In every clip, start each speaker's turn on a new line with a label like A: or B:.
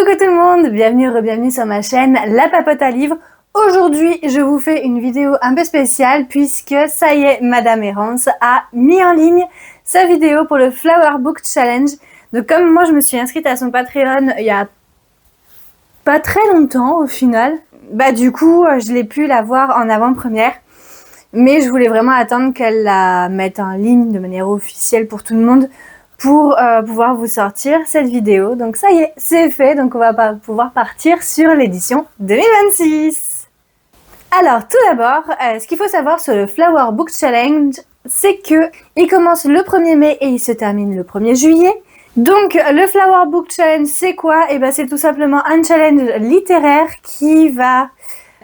A: Coucou tout le monde, bienvenue sur ma chaîne La Papote à Livres. Aujourd'hui, je vous fais une vidéo un peu spéciale puisque ça y est, Madame Errance a mis en ligne sa vidéo pour le Flower Book Challenge. Donc comme moi je me suis inscrite à son Patreon il y a pas très longtemps au final, du coup je l'ai pu la voir en avant-première. Mais je voulais vraiment attendre qu'elle la mette en ligne de manière officielle pour tout le monde pour pouvoir vous sortir cette vidéo. Donc ça y est, c'est fait. Donc on va pouvoir partir sur l'édition 2026. Alors tout d'abord, ce qu'il faut savoir sur le Flower Book Challenge, c'est que il commence le 1er mai et il se termine le 1er juillet. Donc le Flower Book Challenge, c'est quoi? Et c'est tout simplement un challenge littéraire qui va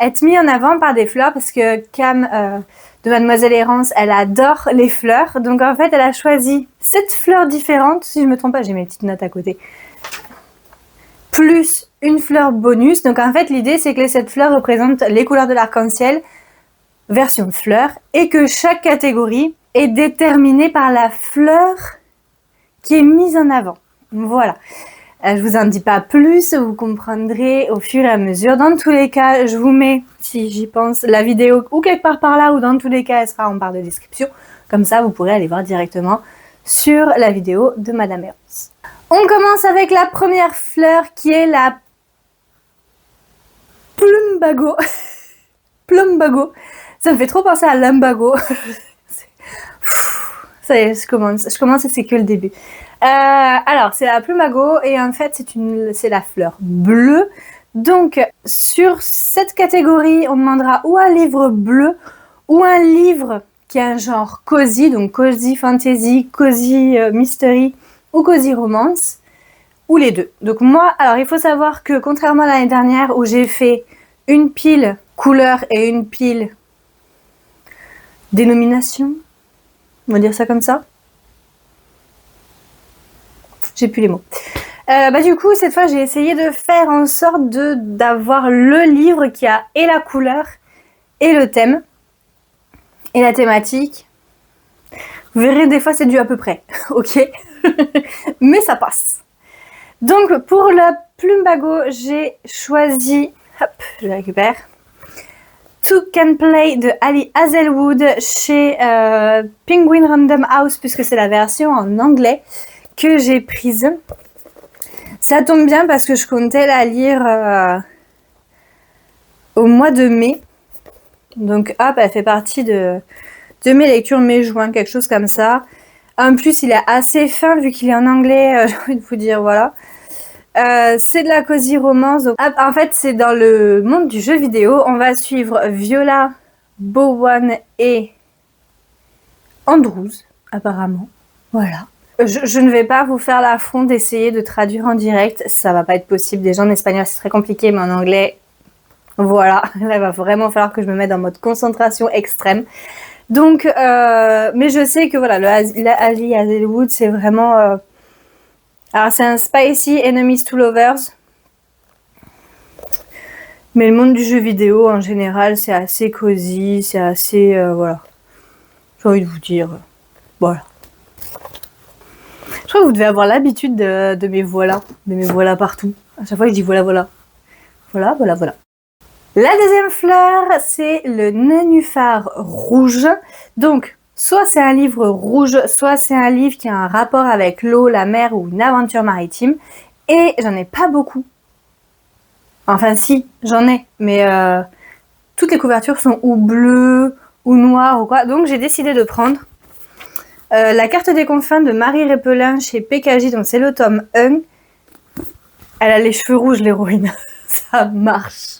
A: être mis en avant par des fleurs parce que Cam de Mademoiselle Errance, elle adore les fleurs. Donc en fait, elle a choisi 7 fleurs différentes, si je me trompe pas, j'ai mes petites notes à côté. Plus une fleur bonus. Donc en fait, l'idée c'est que les 7 fleurs représentent les couleurs de l'arc-en-ciel, version fleur, et que chaque catégorie est déterminée par la fleur qui est mise en avant. Voilà. Je vous en dis pas plus, vous comprendrez au fur et à mesure. Dans tous les cas, je vous mets, si j'y pense, la vidéo ou quelque part par là, ou dans tous les cas, elle sera en barre de description. Comme ça, vous pourrez aller voir directement sur la vidéo de Madame Errance. On commence avec la première fleur qui est la plumbago. Plumbago. Ça me fait trop penser à lumbago. Ça y est, je commence et c'est que le début. Alors, c'est la plumago et en fait, c'est la fleur bleue. Donc, sur cette catégorie, on demandera ou un livre bleu ou un livre qui a un genre cozy, donc cozy fantasy, cozy mystery ou cozy romance, ou les deux. Donc moi, alors il faut savoir que contrairement à l'année dernière où j'ai fait une pile couleur et une pile dénomination, on va dire ça comme ça. J'ai plus les mots. Du coup, cette fois, j'ai essayé de faire en sorte d'avoir le livre qui a et la couleur, et le thème, et la thématique. Vous verrez, des fois, c'est dû à peu près, ok. Mais ça passe. Donc, pour la plumbago, j'ai choisi, hop, je le récupère, Two Can Play de Ali Hazelwood chez Penguin Random House, puisque c'est la version en anglais que j'ai prise. Ça tombe bien parce que je comptais la lire au mois de mai. Donc hop, elle fait partie de mes lectures mai-juin, quelque chose comme ça. En plus, il est assez fin vu qu'il est en anglais, j'ai envie de vous dire, voilà. C'est de la cozy romance. Donc, en fait, c'est dans le monde du jeu vidéo. On va suivre Viola, Bowen et Andrews, apparemment. Voilà. Je ne vais pas vous faire l'affront d'essayer de traduire en direct, ça va pas être possible. Déjà en espagnol c'est très compliqué, mais en anglais, voilà, là il va vraiment falloir que je me mette en mode concentration extrême. Donc, mais je sais que voilà, Ali Hazelwood c'est vraiment... Alors c'est un spicy enemies to lovers, mais le monde du jeu vidéo en général c'est assez cosy, c'est assez... voilà, j'ai envie de vous dire, voilà. Je crois que vous devez avoir l'habitude de mes voilà partout. À chaque fois, je dis voilà. Voilà. La deuxième fleur, c'est le nénuphar rouge. Donc, soit c'est un livre rouge, soit c'est un livre qui a un rapport avec l'eau, la mer ou une aventure maritime. Et j'en ai pas beaucoup. Enfin, si, j'en ai. Mais toutes les couvertures sont ou bleues, ou noires, ou quoi. Donc, j'ai décidé de prendre la carte des confins de Marie Répelin chez PKJ, donc c'est le tome 1. Elle a les cheveux rouges, l'héroïne. Ça marche.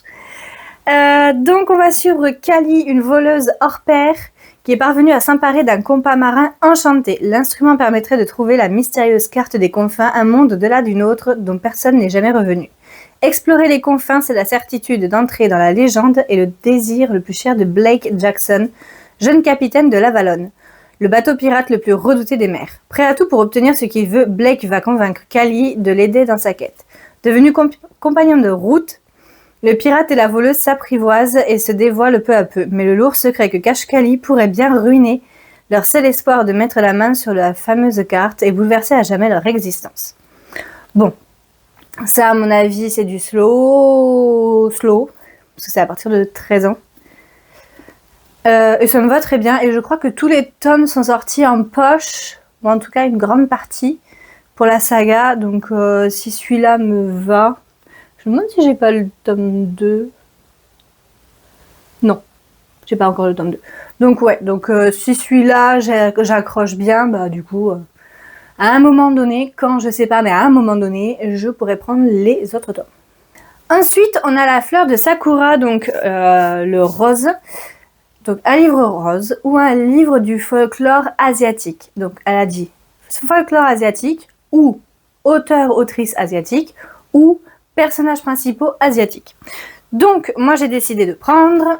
A: Donc on va suivre Kali, une voleuse hors pair, qui est parvenue à s'emparer d'un compas marin enchanté. L'instrument permettrait de trouver la mystérieuse carte des confins, un monde au-delà d'une autre dont personne n'est jamais revenu. Explorer les confins, c'est la certitude d'entrer dans la légende et le désir le plus cher de Blake Jackson, jeune capitaine de l'Avalon. Le bateau pirate le plus redouté des mers. Prêt à tout pour obtenir ce qu'il veut, Blake va convaincre Kali de l'aider dans sa quête. Devenu compagnon de route, le pirate et la voleuse s'apprivoisent et se dévoilent peu à peu. Mais le lourd secret que cache Kali pourrait bien ruiner leur seul espoir de mettre la main sur la fameuse carte et bouleverser à jamais leur existence. Bon, Ça, à mon avis, c'est du slow, parce que c'est à partir de 13 ans. Et ça me va très bien. Et je crois que tous les tomes sont sortis en poche, ou en tout cas une grande partie, pour la saga. Donc si celui-là me va... Je me demande si j'ai pas le tome 2. Non, j'ai pas encore le tome 2. Donc ouais, donc si celui-là j'accroche bien, bah du coup... à un moment donné, quand je sais pas, mais à un moment donné, je pourrais prendre les autres tomes. Ensuite, on a la fleur de Sakura, donc le rose. Donc un livre rose ou un livre du folklore asiatique. Donc elle a dit folklore asiatique ou auteur-autrice asiatique ou personnages principaux asiatiques. Donc moi j'ai décidé de prendre...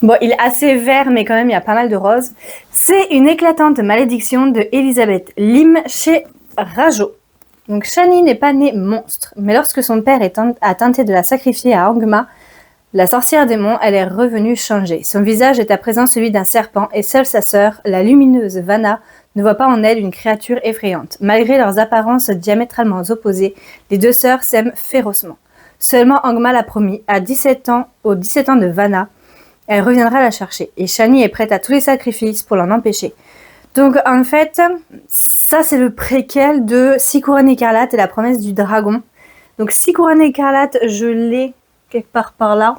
A: Bon, il est assez vert, mais quand même, il y a pas mal de roses. C'est Une éclatante malédiction de Elisabeth Lim chez Rajo. Donc, Shani n'est pas née monstre, mais lorsque son père a tenté de la sacrifier à Angma, la sorcière démon, elle est revenue changée. Son visage est à présent celui d'un serpent et seule sa sœur, la lumineuse Vanna, ne voit pas en elle une créature effrayante. Malgré leurs apparences diamétralement opposées, les deux sœurs s'aiment férocement. Seulement Angma l'a promis, aux 17 ans de Vanna, elle reviendra la chercher. Et Shani est prête à tous les sacrifices pour l'en empêcher. Donc en fait, ça c'est le préquel de Six Couronnes écarlates et la promesse du dragon. Donc Six Couronnes écarlates, je l'ai quelque part par là.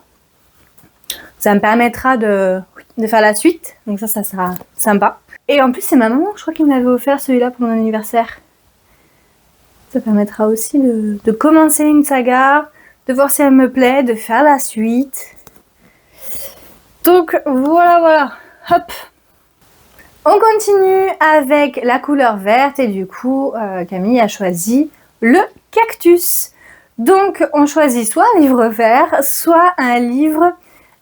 A: Ça me permettra de faire la suite. Donc ça sera sympa. Et en plus c'est ma maman, je crois qu'il m'avait offert celui-là pour mon anniversaire. Ça permettra aussi de commencer une saga, de voir si elle me plaît, de faire la suite. Donc voilà, hop. On continue avec la couleur verte et du coup Camille a choisi le cactus. Donc on choisit soit un livre vert, soit un livre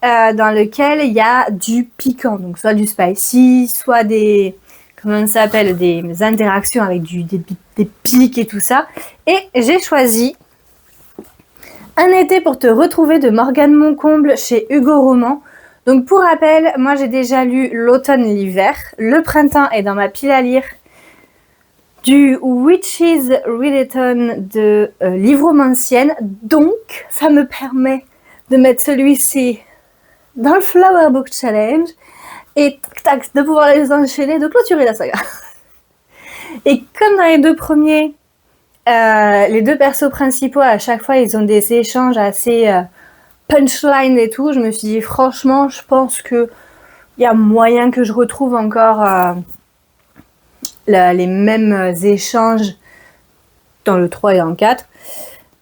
A: dans lequel il y a du piquant, donc soit du spicy, soit des, comment ça s'appelle, des interactions avec des pics et tout ça. Et j'ai choisi Un été pour te retrouver de Morgane Moncomble chez Hugo Roman. Donc pour rappel, moi j'ai déjà lu l'automne, l'hiver. Le printemps est dans ma pile à lire du Witches Readathon de Livromancienne. Donc ça me permet de mettre celui-ci dans le Flower Book Challenge et tac, de pouvoir les enchaîner, de clôturer la saga. Et comme dans les deux premiers, les deux persos principaux à chaque fois ils ont des échanges assez... punchline et tout, je me suis dit franchement je pense que il y a moyen que je retrouve encore les mêmes échanges dans le 3 et dans le 4.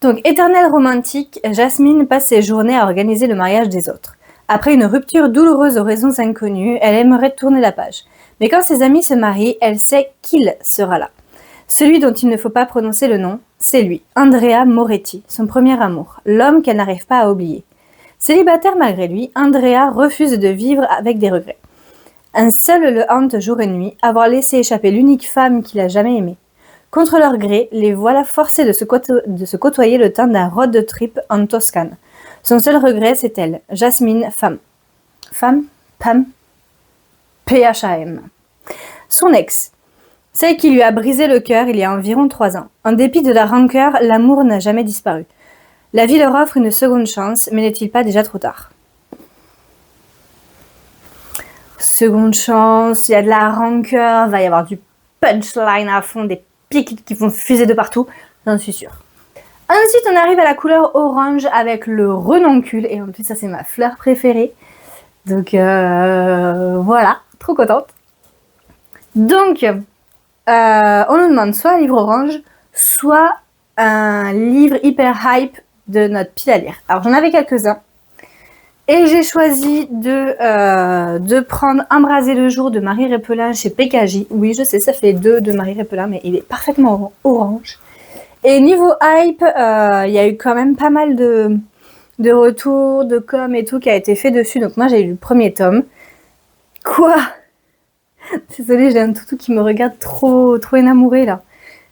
A: Donc éternelle romantique, Jasmine passe ses journées à organiser le mariage des autres. Après une rupture douloureuse aux raisons inconnues, elle aimerait tourner la page. Mais quand ses amis se marient, elle sait qu'il sera là. Celui dont il ne faut pas prononcer le nom, c'est lui, Andrea Moretti, son premier amour, l'homme qu'elle n'arrive pas à oublier. Célibataire malgré lui, Andrea refuse de vivre avec des regrets. Un seul le hante jour et nuit, avoir laissé échapper l'unique femme qu'il a jamais aimée. Contre leur gré, les voilà forcés de se côtoyer le temps d'un road trip en Toscane. Son seul regret, c'est elle, Jasmine, femme. Femme, Pam, P-H-A-M. Son ex, celle qui lui a brisé le cœur il y a environ 3 ans. En dépit de la rancœur, l'amour n'a jamais disparu. La vie leur offre une seconde chance, mais n'est-il pas déjà trop tard? Seconde chance, il y a de la rancœur, va y avoir du punchline à fond, des pics qui vont fuser de partout, j'en suis sûre. Ensuite, on arrive à la couleur orange avec le renoncule, et en plus ça c'est ma fleur préférée. Donc voilà, trop contente. Donc, on nous demande soit un livre orange, soit un livre hyper hype de notre pile à lire. Alors j'en avais quelques-uns et j'ai choisi de prendre Embraser le jour de Marie Répelin chez PKJ. Oui, je sais, ça fait 2 de Marie Répelin, mais il est parfaitement orange. Et niveau hype, il y a eu quand même pas mal de retours, de com et tout qui a été fait dessus. Donc moi j'ai lu le premier tome. Quoi? Désolée, j'ai un toutou qui me regarde trop énamouré là.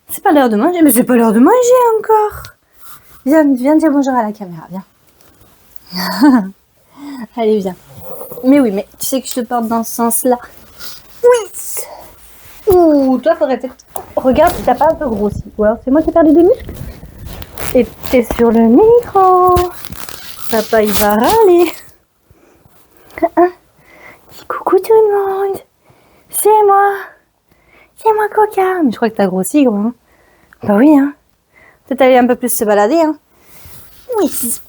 A: C'est pas l'heure de manger, mais c'est pas l'heure de manger encore. Viens dire bonjour à la caméra, viens. Allez, viens. Mais oui, mais tu sais que je te porte dans ce sens-là. Oui. Ouh, toi, faudrait peut-être regarde si t'as pas un peu grossi. Ou alors c'est moi qui ai perdu des muscles. Et t'es sur le micro. Papa, il va râler. Coucou tout le monde. C'est moi. C'est moi, Coca. Mais je crois que t'as grossi, gros. Hein. Bah oui, hein. Peut-être aller un peu plus se balader, hein. Oui.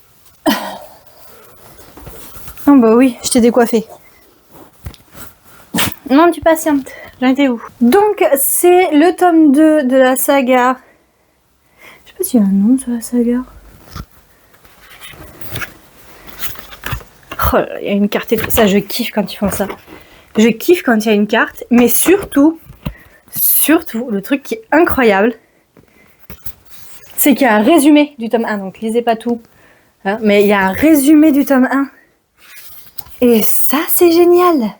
A: Oh bah oui, je t'ai décoiffé. Non, tu patientes. J'en étais où? Donc, c'est le tome 2 de la saga. Je sais pas s'il y a un nom sur la saga. Oh, il y a une carte et tout. Ça, je kiffe quand ils font ça. Je kiffe quand il y a une carte. Mais surtout, le truc qui est incroyable, c'est qu'il y a un résumé du tome 1. Donc, lisez pas tout. Hein, mais il y a un résumé du tome 1. Et ça, c'est génial.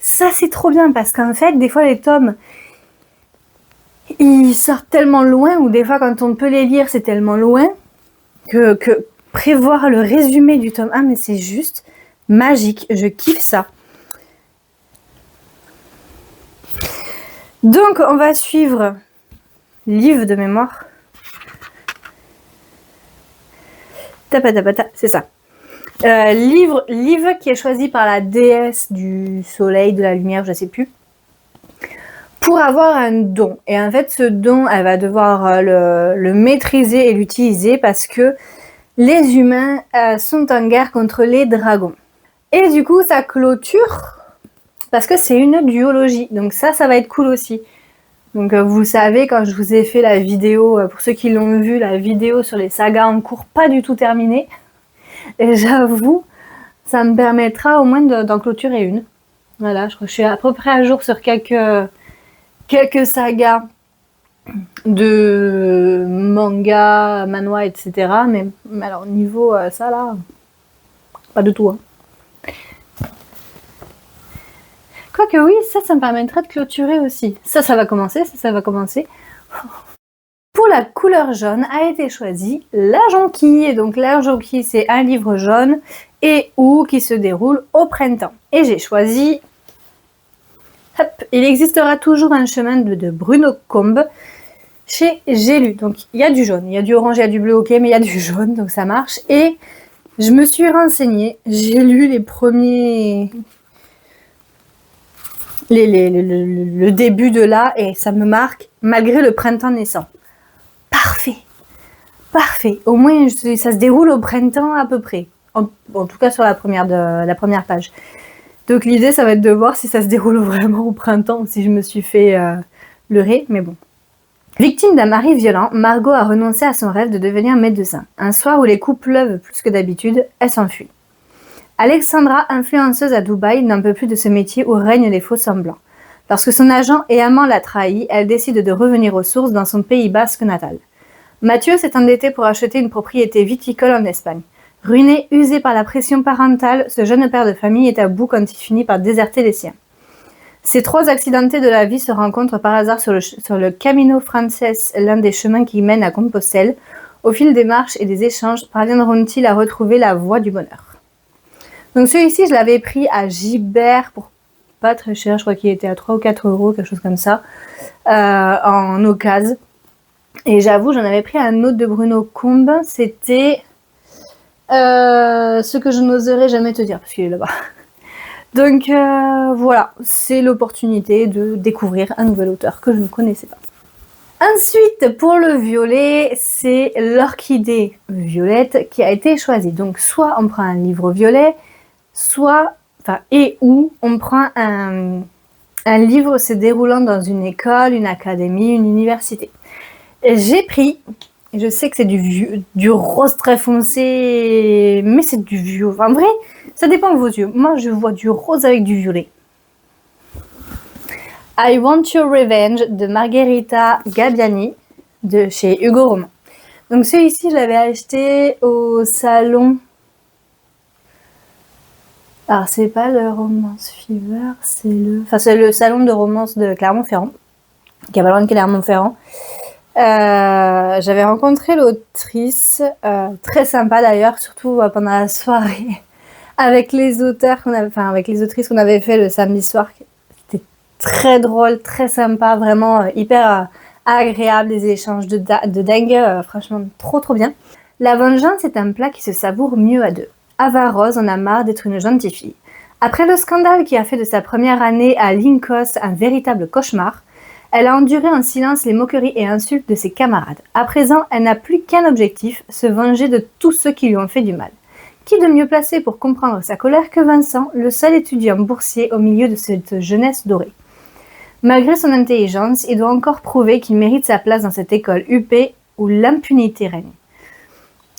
A: Ça, c'est trop bien parce qu'en fait, des fois, les tomes, ils sortent tellement loin, ou des fois, quand on peut les lire, c'est tellement loin que prévoir le résumé du tome 1, mais c'est juste magique. Je kiffe ça. Donc, on va suivre livre de mémoire. Tapatapata, c'est ça. Livre qui est choisi par la déesse du soleil, de la lumière, je sais plus, pour avoir un don. Et en fait, ce don, elle va devoir le maîtriser et l'utiliser parce que les humains sont en guerre contre les dragons. Et du coup, ça clôture parce que c'est une duologie. Donc ça va être cool aussi. Donc vous savez, quand je vous ai fait la vidéo, pour ceux qui l'ont vu, la vidéo sur les sagas en cours, pas du tout terminée. Et j'avoue, ça me permettra au moins d'en clôturer une. Voilà, je crois que je suis à peu près à jour sur quelques sagas de manga, manhwa, etc. Mais alors niveau ça là, pas du tout. Hein. Quoique oui, ça me permettra de clôturer aussi. Ça va commencer, ça va commencer. Pour la couleur jaune a été choisi La Jonquille. Donc La Jonquille, c'est un livre jaune et ou qui se déroule au printemps. Et j'ai choisi... Hop, il existera toujours un chemin de Bruno Combe chez J'ai lu. Donc il y a du jaune, il y a du orange, il y a du bleu, ok, mais il y a du jaune, donc ça marche. Et je me suis renseignée, j'ai lu les premiers... le début de là, et ça me marque, malgré le printemps naissant. Parfait. Au moins, ça se déroule au printemps à peu près. En tout cas, sur la première page. Donc, l'idée, ça va être de voir si ça se déroule vraiment au printemps ou si je me suis fait leurrer, mais bon. Victime d'un mari violent, Margot a renoncé à son rêve de devenir médecin. Un soir où les coups pleuvent plus que d'habitude, elle s'enfuit. Alexandra, influenceuse à Dubaï, n'en peut plus de ce métier où règnent les faux semblants. Lorsque son agent et amant l'a trahi, elle décide de revenir aux sources dans son Pays basque natal. Mathieu s'est endetté pour acheter une propriété viticole en Espagne. Ruiné, usé par la pression parentale, ce jeune père de famille est à bout quand il finit par déserter les siens. Ces trois accidentés de la vie se rencontrent par hasard sur le Camino Frances, l'un des chemins qui mène à Compostelle. Au fil des marches et des échanges, parviendront-ils à retrouver la voie du bonheur. Donc celui-ci, je l'avais pris à Gibert pour pas très cher, je crois qu'il était à 3 ou 4 euros, quelque chose comme ça, en occasion. Et j'avoue, j'en avais pris un autre de Bruno Combe, c'était ce que je n'oserais jamais te dire, parce qu'il est là-bas. Donc voilà, c'est l'opportunité de découvrir un nouvel auteur que je ne connaissais pas. Ensuite, pour le violet, c'est l'orchidée violette qui a été choisie. Donc soit on prend un livre violet, soit, ou on prend un livre se déroulant dans une école, une académie, une université. J'ai pris, et je sais que c'est du rose très foncé, mais c'est du violet. En vrai, ça dépend de vos yeux. Moi, je vois du rose avec du violet. I Want Your Revenge de Margherita Gabbiani de chez Hugo Roman. Donc celui-ci, je l'avais acheté au salon. Alors, c'est pas le Romance Fever, c'est le salon de romance de Clermont-Ferrand, qui est pas loin de Clermont-Ferrand. J'avais rencontré l'autrice, très sympa d'ailleurs, surtout pendant la soirée, avec les auteurs avec les autrices qu'on avait fait le samedi soir. C'était très drôle, très sympa, vraiment hyper agréable, des échanges de dingue, franchement trop bien. La vengeance est un plat qui se savoure mieux à deux. Ava Rose en a marre d'être une gentille fille. Après le scandale qui a fait de sa première année à Lincos un véritable cauchemar, elle a enduré en silence les moqueries et insultes de ses camarades. À présent, elle n'a plus qu'un objectif, se venger de tous ceux qui lui ont fait du mal. Qui de mieux placé pour comprendre sa colère que Vincent, le seul étudiant boursier au milieu de cette jeunesse dorée. Malgré son intelligence, il doit encore prouver qu'il mérite sa place dans cette école UP où l'impunité règne.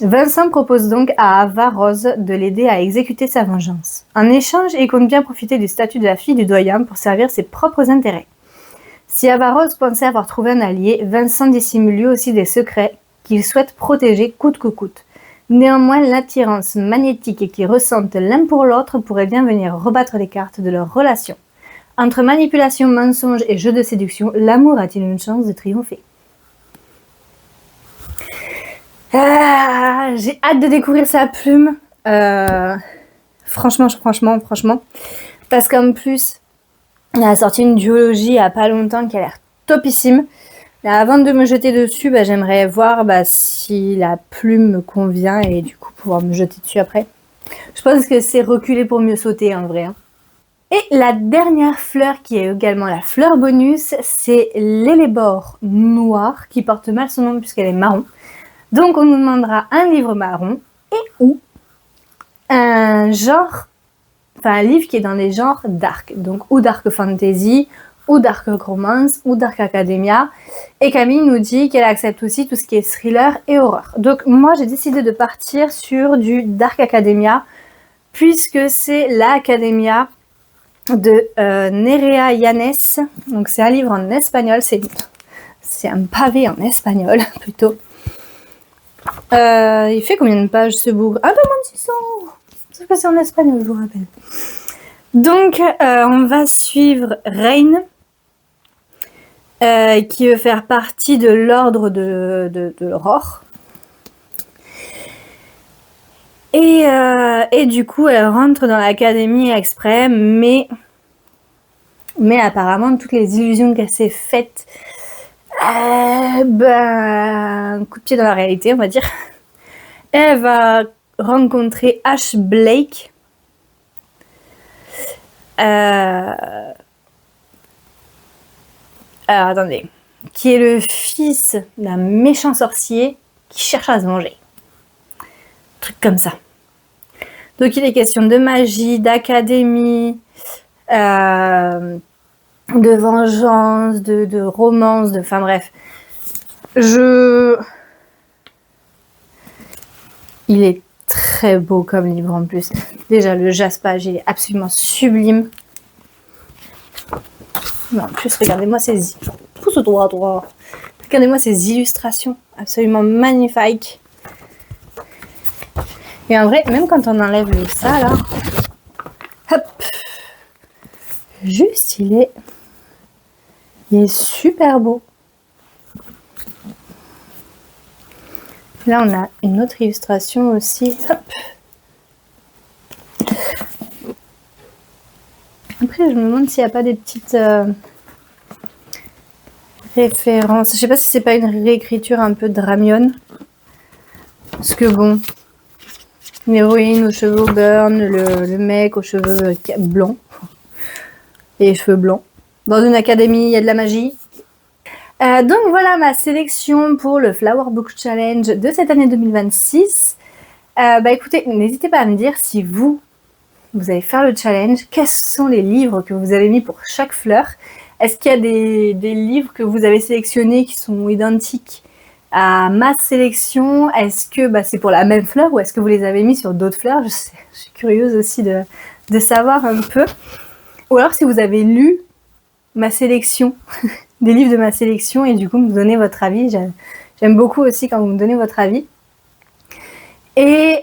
A: Vincent propose donc à Ava Rose de l'aider à exécuter sa vengeance. En échange, il compte bien profiter du statut de la fille du doyen pour servir ses propres intérêts. Si Ava Rose pensait avoir trouvé un allié, Vincent dissimule lui aussi des secrets qu'il souhaite protéger coûte que coûte. Néanmoins, l'attirance magnétique qu'ils ressentent l'un pour l'autre pourrait bien venir rebattre les cartes de leur relation. Entre manipulation, mensonge et jeu de séduction, l'amour a-t-il une chance de triompher ? J'ai hâte de découvrir sa plume. Franchement. Parce qu'en plus, elle a sorti une duologie il n'y a pas longtemps qui a l'air topissime. Mais avant de me jeter dessus, j'aimerais voir si la plume me convient et du coup pouvoir me jeter dessus après. Je pense que c'est reculer pour mieux sauter en vrai. Et la dernière fleur qui est également la fleur bonus, c'est l'ellébore noire qui porte mal son nom puisqu'elle est marron. Donc on nous demandera un livre marron et ou un livre qui est dans les genres dark, donc ou dark fantasy, ou dark romance, ou dark academia. Et Camille nous dit qu'elle accepte aussi tout ce qui est thriller et horreur. Donc moi j'ai décidé de partir sur du dark academia, puisque c'est la academia de Nerea Yanes. Donc c'est un livre en espagnol, c'est un pavé en espagnol plutôt. Il fait combien de pages ce book? Un peu moins de 600. C'est passé en espagnol, je vous rappelle. Donc, on va suivre Rain, qui veut faire partie de l'ordre de l'aurore. Et du coup, elle rentre dans l'académie exprès, mais apparemment, toutes les illusions qu'elle s'est faites, un coup de pied dans la réalité, on va dire. Elle va rencontrer Ash Blake. Alors, attendez. Qui est le fils d'un méchant sorcier qui cherche à se venger. Un truc comme ça. Donc, il est question de magie, d'académie, de vengeance, de romance, enfin bref. Il est très beau comme livre en plus. Déjà, le jaspage, il est absolument sublime. Mais en plus, regardez-moi ces... Pouce droit. Regardez-moi ces illustrations absolument magnifiques. Et en vrai, même quand on enlève ça, là... Hop! Juste, il est super beau. Là, on a une autre illustration aussi. Hop. Après, je me demande s'il n'y a pas des petites références. Je sais pas si c'est pas une réécriture un peu de Dramion. Parce que bon, l'héroïne aux cheveux burn, le mec aux cheveux blancs. Et les cheveux blancs. Dans une académie, il y a de la magie. Donc voilà ma sélection pour le Flower Book Challenge de cette année 2026. Écoutez, n'hésitez pas à me dire si vous allez faire le challenge. Quels sont les livres que vous avez mis pour chaque fleur? Est-ce qu'il y a des livres que vous avez sélectionnés qui sont identiques à ma sélection? Est-ce que c'est pour la même fleur ou est-ce que vous les avez mis sur d'autres fleurs? Je suis curieuse aussi de savoir un peu. Ou alors si vous avez lu ma sélection, des livres de ma sélection et du coup me donner votre avis. J'aime beaucoup aussi quand vous me donnez votre avis. Et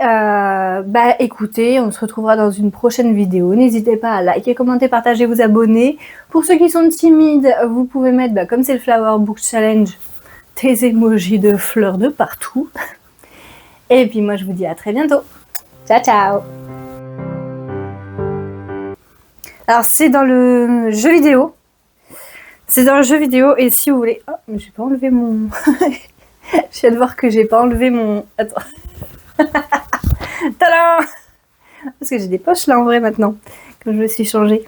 A: écoutez, on se retrouvera dans une prochaine vidéo. N'hésitez pas à liker, commenter, partager, vous abonner. Pour ceux qui sont timides, vous pouvez mettre, comme c'est le Flower Book Challenge, des emojis de fleurs de partout. Et puis moi je vous dis à très bientôt. Ciao ciao. Alors c'est dans le jeu vidéo. C'est dans un jeu vidéo et si vous voulez... Oh, mais j'ai pas enlevé mon... Je viens de voir que j'ai pas enlevé mon... Attends. Tadam! Parce que j'ai des poches là en vrai maintenant, quand je me suis changée.